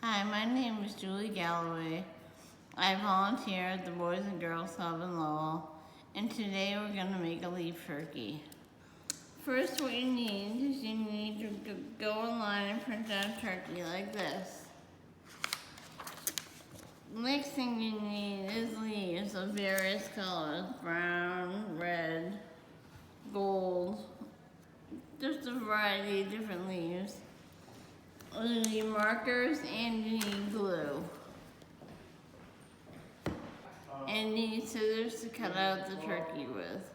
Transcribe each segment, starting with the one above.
Hi, my name is Julie Galloway. I volunteer at the Boys and Girls Club in Lowell, and today we're going to make a leaf turkey. First, what you need is you need to go online and print out a turkey like this. The next thing you need is leaves of various colors: brown, red, gold, just a variety of different leaves. You need markers and you need glue. And you need scissors to cut out the turkey with.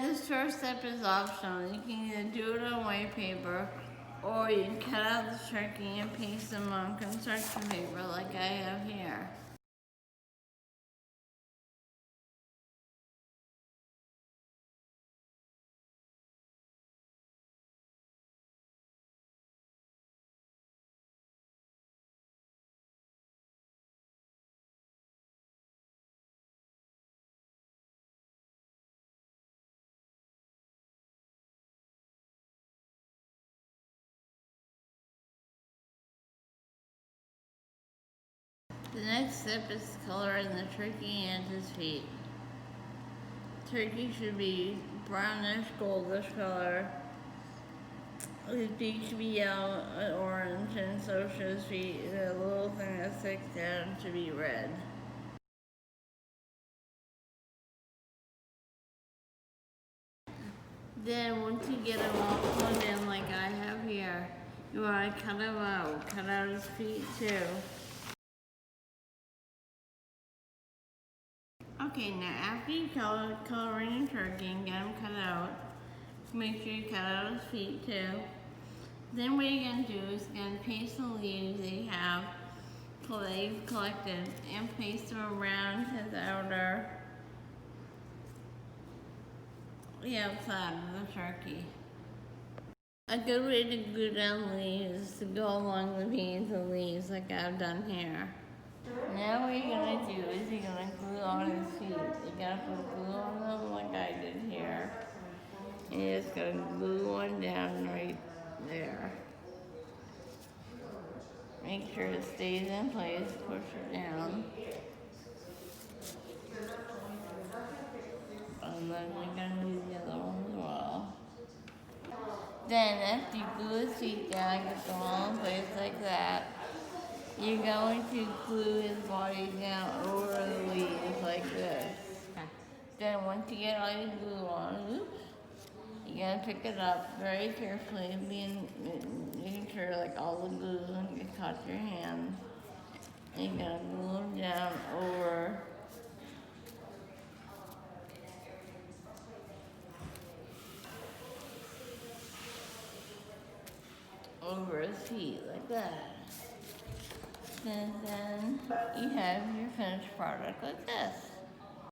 This first step is optional. You can either do it on white paper or you can cut out the turkey and paste them on construction paper like I have here. The next step is coloring the turkey and his feet. Turkey should be brownish, goldish color. His beak should be yellow and orange, and so should his feet. The little thing that sticks down should be red. Then once you get them all plugged in like I have here, you want to cut them out. Cut out his feet too. Okay, now after you coloring your turkey and get them cut out, make sure you cut out his feet too. Then what you're going to do is you're going to paste the leaves that you have that you've collected and paste them around his outer, the outside of the turkey. A good way to glue down leaves is to go along the veins of leaves like I've done here. Now what you're going to do is you're going to glue on his feet. You're going to put glue on them like I did here. And you're just going to glue one down right there. Make sure it stays in place, push it down. And then you're going to do the other one as well. Then after you glue his feet down, get them all in place like that, you're going to glue his body down over the leaves like this. Then once you get all your glue on, you're going to pick it up very carefully, making sure like all the glue doesn't get caught your hand. And you're going to glue them down over his feet like that. And then you have your finished product like this.